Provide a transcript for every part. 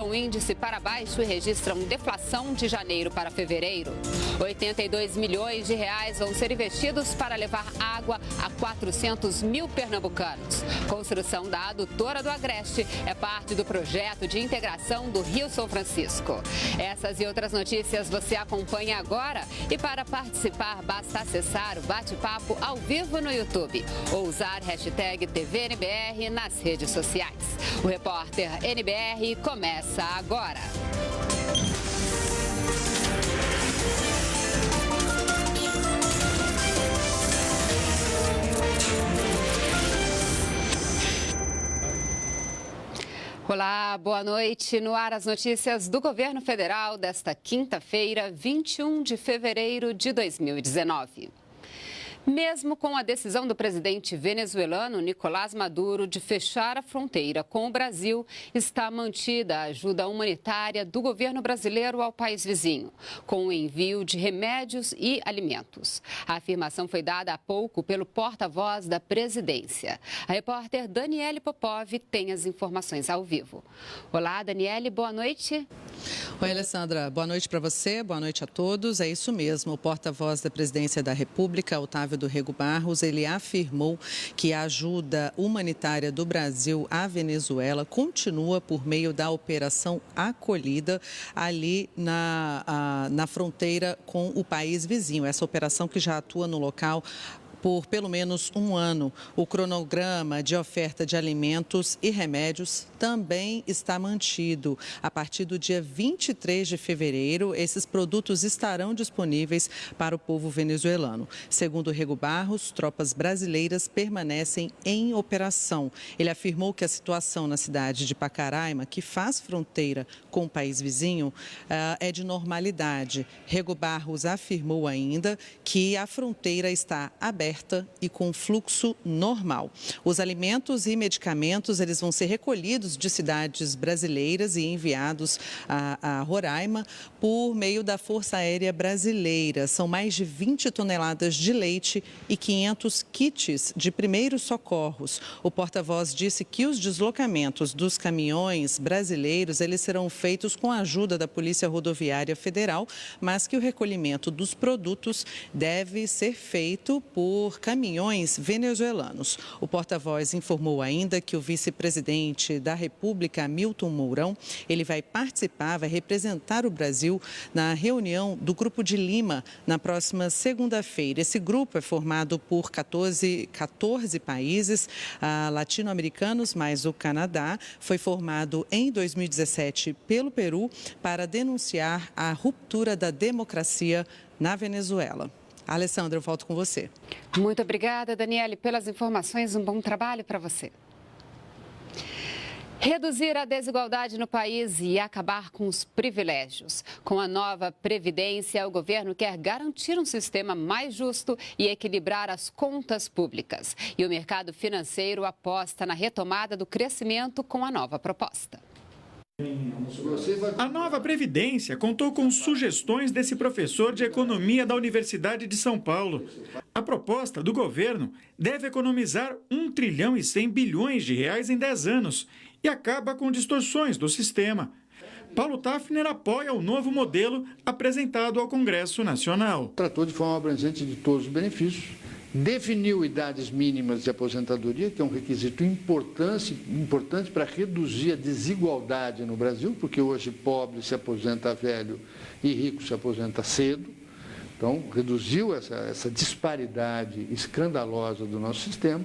O índice para baixo e registram deflação de janeiro para fevereiro. 82 milhões de reais vão ser investidos para levar água a 400 mil pernambucanos. Construção da adutora do Agreste é parte do projeto de integração do Rio São Francisco. Essas e outras notícias você acompanha agora. E para participar, basta acessar o bate-papo ao vivo no YouTube ou usar hashtag TVNBR nas redes sociais. O repórter NBR começa agora. Olá, boa noite. No ar as notícias do governo federal desta quinta-feira, 21 de fevereiro de 2019. Mesmo com a decisão do presidente venezuelano Nicolás Maduro de fechar a fronteira com o Brasil, está mantida a ajuda humanitária do governo brasileiro ao país vizinho, com o envio de remédios e alimentos. A afirmação foi dada há pouco pelo porta-voz da presidência. A repórter Daniele Popov tem as informações ao vivo. Olá, Daniele, boa noite. Oi, Alessandra, boa noite para você, boa noite a todos. É isso mesmo, o porta-voz da Presidência da República, Otávio do Rego Barros, ele afirmou que a ajuda humanitária do Brasil à Venezuela continua por meio da Operação Acolhida ali na fronteira com o país vizinho. Essa operação que já atua no local por pelo menos um ano. O cronograma de oferta de alimentos e remédios também está mantido. A partir do dia 23 de fevereiro, esses produtos estarão disponíveis para o povo venezuelano. Segundo Rego Barros, tropas brasileiras permanecem em operação. Ele afirmou que a situação na cidade de Pacaraima, que faz fronteira com o país vizinho, é de normalidade. Rego Barros afirmou ainda que a fronteira está aberta e com fluxo normal. Os alimentos e medicamentos eles vão ser recolhidos de cidades brasileiras e enviados a Roraima por meio da Força Aérea Brasileira. São mais de 20 toneladas de leite e 500 kits de primeiros socorros. O porta-voz disse que os deslocamentos dos caminhões brasileiros eles serão feitos com a ajuda da Polícia Rodoviária Federal, mas que o recolhimento dos produtos deve ser feito por caminhões venezuelanos. O porta-voz informou ainda que o vice-presidente da República, Hamilton Mourão, ele vai participar, vai representar o Brasil na reunião do Grupo de Lima na próxima segunda-feira. Esse grupo é formado por 14 países latino-americanos, mais o Canadá. Foi formado em 2017 pelo Peru para denunciar a ruptura da democracia na Venezuela. Alessandra, eu volto com você. Muito obrigada, Daniele, pelas informações. Um bom trabalho para você. Reduzir a desigualdade no país e acabar com os privilégios. Com a nova Previdência, o governo quer garantir um sistema mais justo e equilibrar as contas públicas. E o mercado financeiro aposta na retomada do crescimento com a nova proposta. A nova Previdência contou com sugestões desse professor de economia da Universidade de São Paulo. A proposta do governo deve economizar 1 trilhão e 100 bilhões de reais em 10 anos e acaba com distorções do sistema. Paulo Tafner apoia o novo modelo apresentado ao Congresso Nacional. Tratou de forma abrangente de todos os benefícios, definiu idades mínimas de aposentadoria, que é um requisito importante para reduzir a desigualdade no Brasil, porque hoje pobre se aposenta velho e rico se aposenta cedo. Então, reduziu essa disparidade escandalosa do nosso sistema.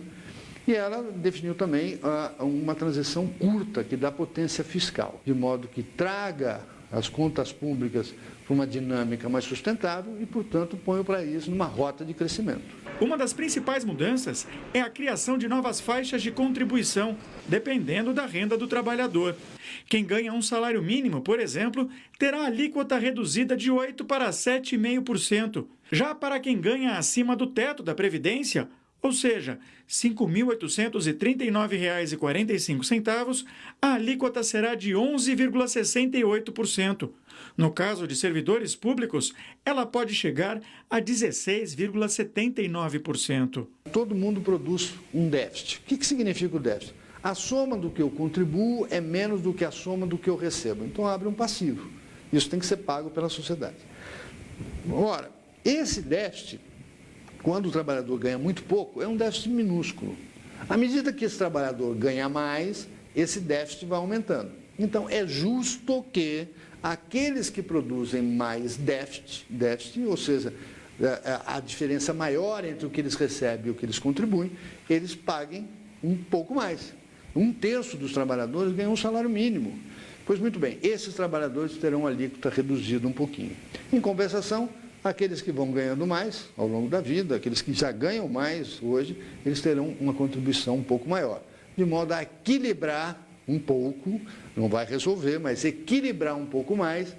E ela definiu também uma transição curta que dá potência fiscal, de modo que traga as contas públicas para uma dinâmica mais sustentável e, portanto, põe o país numa rota de crescimento. Uma das principais mudanças é a criação de novas faixas de contribuição, dependendo da renda do trabalhador. Quem ganha um salário mínimo, por exemplo, terá a alíquota reduzida de 8% para 7,5%. Já para quem ganha acima do teto da Previdência, ou seja, R$ 5.839,45, a alíquota será de 11,68%. No caso de servidores públicos, ela pode chegar a 16,79%. Todo mundo produz um déficit. O que significa o déficit? A soma do que eu contribuo é menos do que a soma do que eu recebo. Então, abre um passivo. Isso tem que ser pago pela sociedade. Ora, esse déficit, quando o trabalhador ganha muito pouco, é um déficit minúsculo. À medida que esse trabalhador ganha mais, esse déficit vai aumentando. Então, é justo que aqueles que produzem mais déficit, ou seja, a diferença maior entre o que eles recebem e o que eles contribuem, eles paguem um pouco mais. 1/3 dos trabalhadores ganham um salário mínimo. Pois muito bem, esses trabalhadores terão a alíquota reduzida um pouquinho. Em compensação, aqueles que vão ganhando mais ao longo da vida, aqueles que já ganham mais hoje, eles terão uma contribuição um pouco maior, de modo a equilibrar um pouco, não vai resolver, mas equilibrar um pouco mais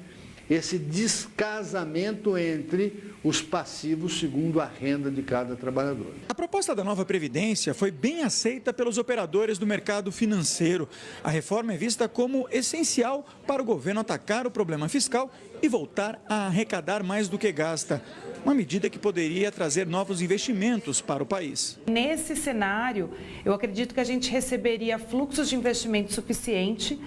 esse descasamento entre os passivos segundo a renda de cada trabalhador. A proposta da nova Previdência foi bem aceita pelos operadores do mercado financeiro. A reforma é vista como essencial para o governo atacar o problema fiscal e voltar a arrecadar mais do que gasta. Uma medida que poderia trazer novos investimentos para o país. Nesse cenário, eu acredito que a gente receberia fluxos de investimento suficiente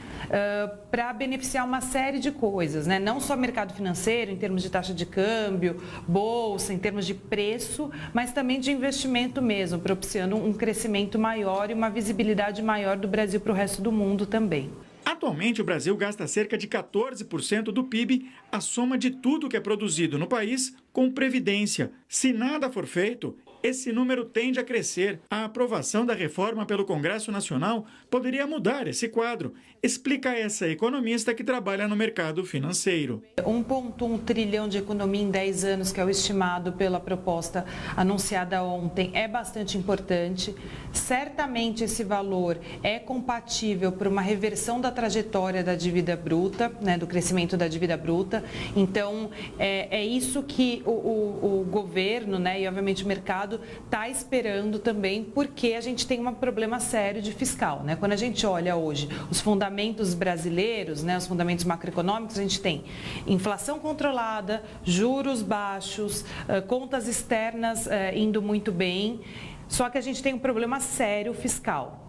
para beneficiar uma série de coisas, né? Não só mercado financeiro, em termos de taxa de câmbio, bolsa, em termos de preço, mas também de investimento mesmo, propiciando um crescimento maior e uma visibilidade maior do Brasil para o resto do mundo também. Atualmente, o Brasil gasta cerca de 14% do PIB, a soma de tudo que é produzido no país, com previdência. Se nada for feito, esse número tende a crescer. A aprovação da reforma pelo Congresso Nacional poderia mudar esse quadro, explica essa economista que trabalha no mercado financeiro. 1,1 trilhão de economia em 10 anos, que é o estimado pela proposta anunciada ontem, é bastante importante. Certamente esse valor é compatível para uma reversão da trajetória da dívida bruta, né, do crescimento da dívida bruta. Então, é isso que o governo, né, e obviamente o mercado está esperando também, porque a gente tem um problema sério de fiscal, né? Quando a gente olha hoje os fundamentos brasileiros, né, os fundamentos macroeconômicos, a gente tem inflação controlada, juros baixos, contas externas indo muito bem, só que a gente tem um problema sério fiscal.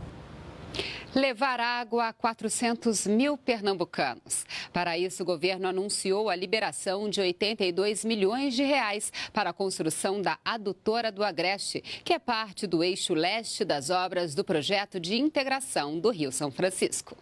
Levar água a 400 mil pernambucanos. Para isso, o governo anunciou a liberação de 82 milhões de reais para a construção da adutora do Agreste, que é parte do eixo leste das obras do projeto de integração do Rio São Francisco.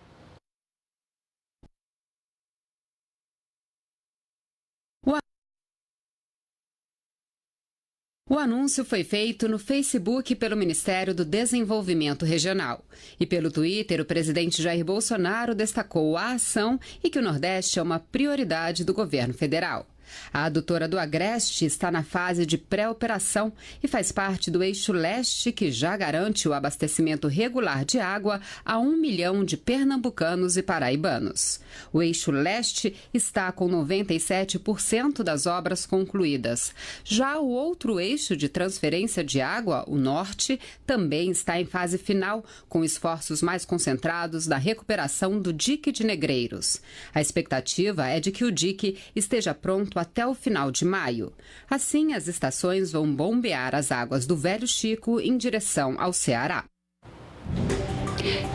O anúncio foi feito no Facebook pelo Ministério do Desenvolvimento Regional. E pelo Twitter, o presidente Jair Bolsonaro destacou a ação e que o Nordeste é uma prioridade do governo federal. A adutora do Agreste está na fase de pré-operação e faz parte do eixo leste, que já garante o abastecimento regular de água a 1 milhão de pernambucanos e paraibanos. O eixo leste está com 97% das obras concluídas. Já o outro eixo de transferência de água, o norte, também está em fase final, com esforços mais concentrados na recuperação do dique de Negreiros. A expectativa é de que o dique esteja pronto até o final de maio. Assim, as estações vão bombear as águas do Velho Chico em direção ao Ceará.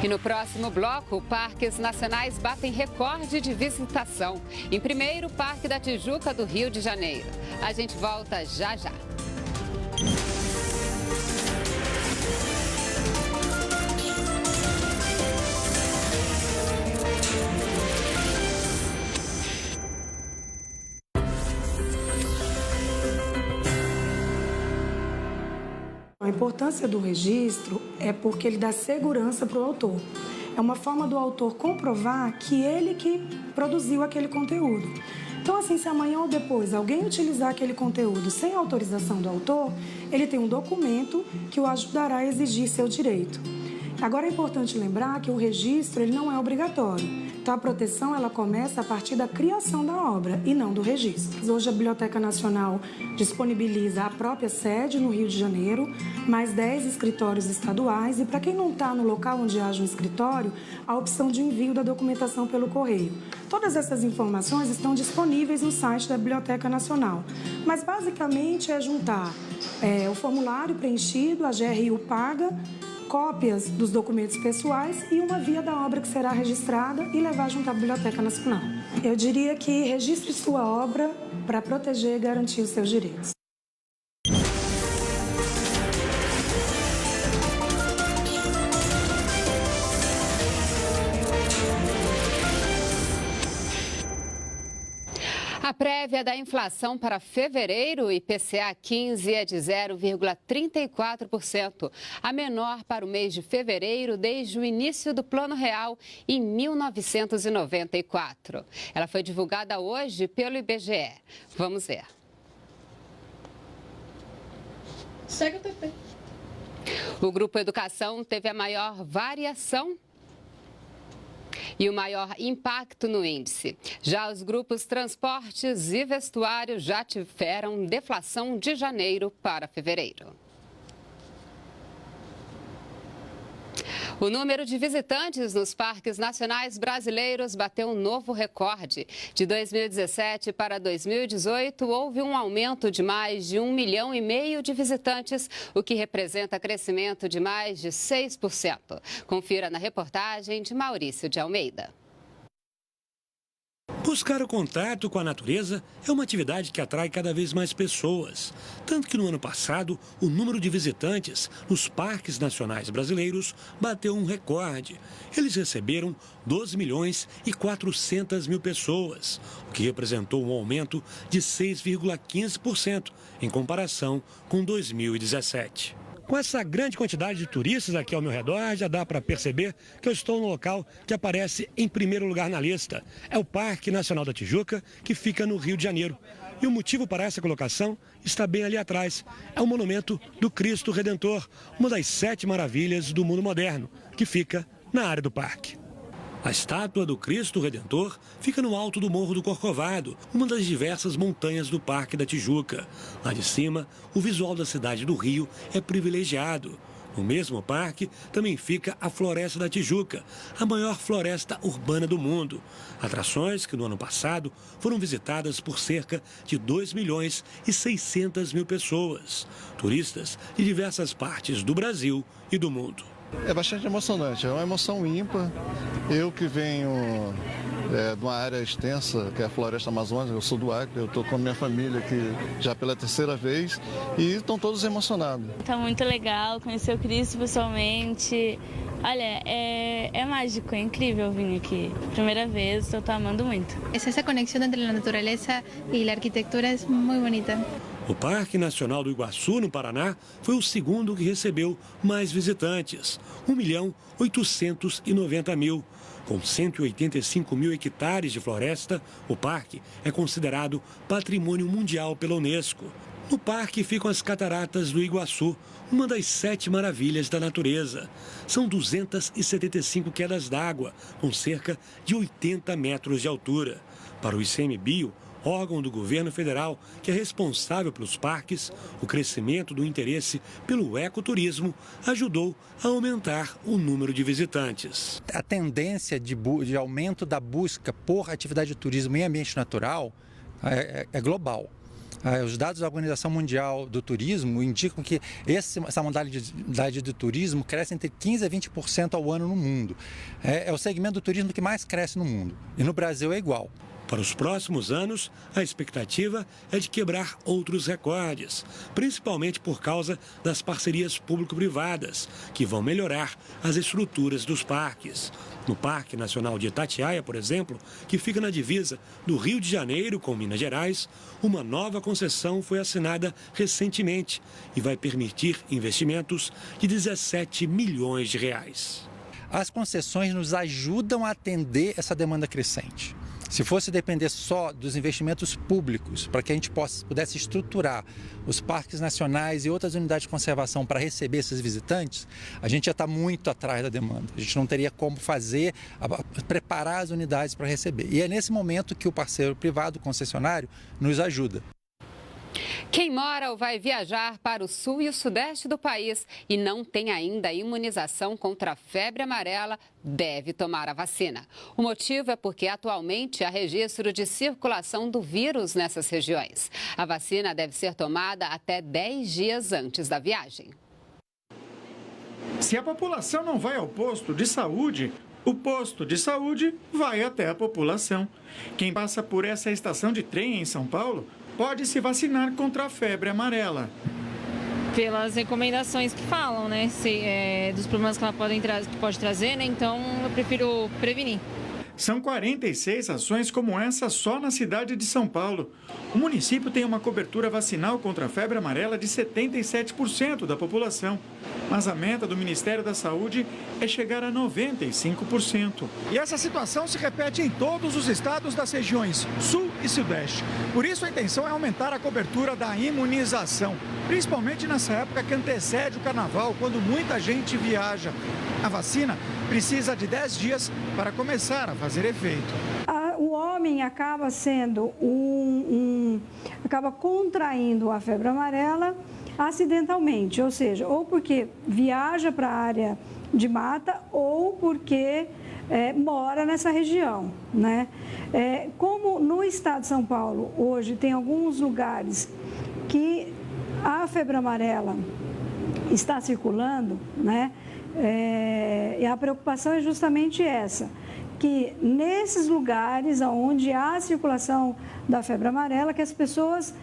E no próximo bloco, parques nacionais batem recorde de visitação. Em primeiro, o Parque da Tijuca do Rio de Janeiro. A gente volta já já. A importância do registro é porque ele dá segurança para o autor. É uma forma do autor comprovar que ele que produziu aquele conteúdo. Então, assim, se amanhã ou depois alguém utilizar aquele conteúdo sem autorização do autor, ele tem um documento que o ajudará a exigir seu direito. Agora é importante lembrar que o registro ele não é obrigatório. Então, a proteção ela começa a partir da criação da obra e não do registro. Hoje a Biblioteca Nacional disponibiliza a própria sede no Rio de Janeiro, mais 10 escritórios estaduais e para quem não está no local onde haja um escritório, a opção de envio da documentação pelo correio. Todas essas informações estão disponíveis no site da Biblioteca Nacional, mas basicamente é juntar o formulário preenchido, a GRU paga, cópias dos documentos pessoais e uma via da obra que será registrada e levar junto à Biblioteca Nacional. Eu diria que registre sua obra para proteger e garantir os seus direitos. A prévia da inflação para fevereiro, o IPCA 15, é de 0,34%, a menor para o mês de fevereiro desde o início do Plano Real em 1994. Ela foi divulgada hoje pelo IBGE. Vamos ver. Segue o TP. O Grupo Educação teve a maior variação e o maior impacto no índice. Já os grupos transportes e vestuário já tiveram deflação de janeiro para fevereiro. O número de visitantes nos parques nacionais brasileiros bateu um novo recorde. De 2017 para 2018, houve um aumento de mais de 1,5 milhão de visitantes, o que representa crescimento de mais de 6%. Confira na reportagem de Maurício de Almeida. Buscar o contato com a natureza é uma atividade que atrai cada vez mais pessoas. Tanto que no ano passado, o número de visitantes nos parques nacionais brasileiros bateu um recorde. Eles receberam 12.400.000 pessoas, o que representou um aumento de 6,15% em comparação com 2017. Com essa grande quantidade de turistas aqui ao meu redor, já dá para perceber que eu estou no local que aparece em primeiro lugar na lista. É o Parque Nacional da Tijuca, que fica no Rio de Janeiro. E o motivo para essa colocação está bem ali atrás. É o monumento do Cristo Redentor, uma das 7 maravilhas do mundo moderno, que fica na área do parque. A estátua do Cristo Redentor fica no alto do Morro do Corcovado, uma das diversas montanhas do Parque da Tijuca. Lá de cima, o visual da cidade do Rio é privilegiado. No mesmo parque também fica a Floresta da Tijuca, a maior floresta urbana do mundo. Atrações que no ano passado foram visitadas por cerca de 2.600.000 pessoas, turistas de diversas partes do Brasil e do mundo. É bastante emocionante, é uma emoção ímpar. Eu que venho de uma área extensa, que é a Floresta Amazônica, eu sou do Acre, eu estou com a minha família aqui já pela 3ª vez e estão todos emocionados. Está muito legal, conhecer o Cristo pessoalmente. Olha, é mágico, é incrível vir aqui. Primeira vez, eu estou amando muito. Essa conexão entre a natureza e a arquitetura é muito bonita. O Parque Nacional do Iguaçu, no Paraná, foi o segundo que recebeu mais visitantes, 1.890.000. Com 185.000 hectares de floresta, o parque é considerado Patrimônio Mundial pela Unesco. No parque ficam as Cataratas do Iguaçu, uma das 7 maravilhas da natureza. São 275 quedas d'água, com cerca de 80 metros de altura. Para o ICMBio, órgão do governo federal que é responsável pelos parques, o crescimento do interesse pelo ecoturismo ajudou a aumentar o número de visitantes. A tendência de aumento da busca por atividade de turismo em ambiente natural é global. Os dados da Organização Mundial do Turismo indicam que essa modalidade de turismo cresce entre 15% a 20% ao ano no mundo. É o segmento do turismo que mais cresce no mundo. E no Brasil é igual. Para os próximos anos, a expectativa é de quebrar outros recordes, principalmente por causa das parcerias público-privadas, que vão melhorar as estruturas dos parques. No Parque Nacional de Itatiaia, por exemplo, que fica na divisa do Rio de Janeiro com Minas Gerais, uma nova concessão foi assinada recentemente e vai permitir investimentos de 17 milhões de reais. As concessões nos ajudam a atender essa demanda crescente. Se fosse depender só dos investimentos públicos, para que a gente pudesse estruturar os parques nacionais e outras unidades de conservação para receber esses visitantes, a gente já está muito atrás da demanda. A gente não teria como preparar as unidades para receber. E é nesse momento que o parceiro privado, o concessionário, nos ajuda. Quem mora ou vai viajar para o sul e o sudeste do país e não tem ainda a imunização contra a febre amarela deve tomar a vacina. O motivo é porque atualmente há registro de circulação do vírus nessas regiões. A vacina deve ser tomada até 10 dias antes da viagem. Se a população não vai ao posto de saúde, o posto de saúde vai até a população. Quem passa por essa estação de trem em São Paulo pode se vacinar contra a febre amarela. Pelas recomendações que falam, né? Dos problemas que ela pode trazer, né? Então eu prefiro prevenir. São 46 ações como essa só na cidade de São Paulo. O município tem uma cobertura vacinal contra a febre amarela de 77% da população. Mas a meta do Ministério da Saúde é chegar a 95%. E essa situação se repete em todos os estados das regiões Sul e Sudeste. Por isso a intenção é aumentar a cobertura da imunização, principalmente nessa época que antecede o carnaval, quando muita gente viaja. A vacina precisa de 10 dias para começar a fazer efeito. O homem acaba sendo acaba contraindo a febre amarela acidentalmente, ou seja, ou porque viaja para a área de mata ou porque mora nessa região, né? Como no estado de São Paulo hoje tem alguns lugares que a febre amarela está circulando, né? E a preocupação é justamente essa, que nesses lugares onde há a circulação da febre amarela, que as pessoas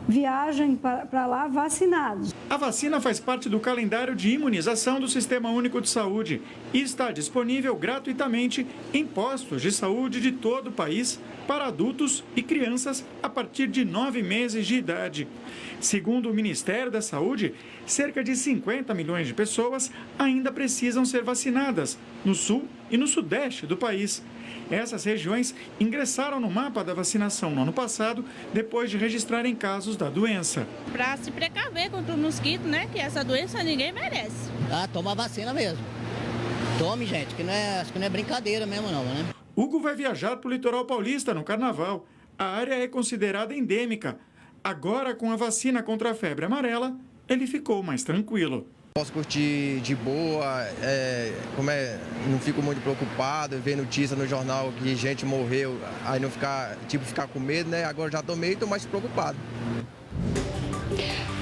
viajem para lá vacinados. A vacina faz parte do calendário de imunização do Sistema Único de Saúde e está disponível gratuitamente em postos de saúde de todo o país para adultos e crianças a partir de 9 meses de idade. Segundo o Ministério da Saúde, cerca de 50 milhões de pessoas ainda precisam ser vacinadas no sul e no sudeste do país. Essas regiões ingressaram no mapa da vacinação no ano passado, depois de registrarem casos da doença. Para se precaver contra o mosquito, né? Que essa doença ninguém merece. Toma a vacina mesmo. Tome, gente, acho que não é brincadeira mesmo não, né? Hugo vai viajar para o litoral paulista no carnaval. A área é considerada endêmica. Agora, com a vacina contra a febre amarela, ele ficou mais tranquilo. Posso curtir de boa, não fico muito preocupado, ver notícia no jornal que gente morreu, aí não ficar com medo, né? Agora já estou mais preocupado.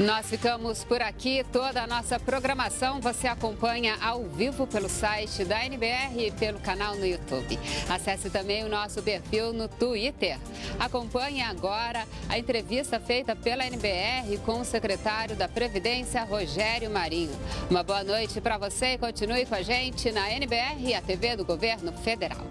Nós ficamos por aqui. Toda a nossa programação você acompanha ao vivo pelo site da NBR e pelo canal no YouTube. Acesse também o nosso perfil no Twitter. Acompanhe agora a entrevista feita pela NBR com o secretário da Previdência, Rogério Marinho. Uma boa noite para você e continue com a gente na NBR, a TV do Governo Federal.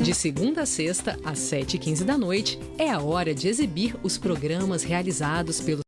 De segunda a sexta, às 7h15 da noite, é a hora de exibir os programas realizados pelo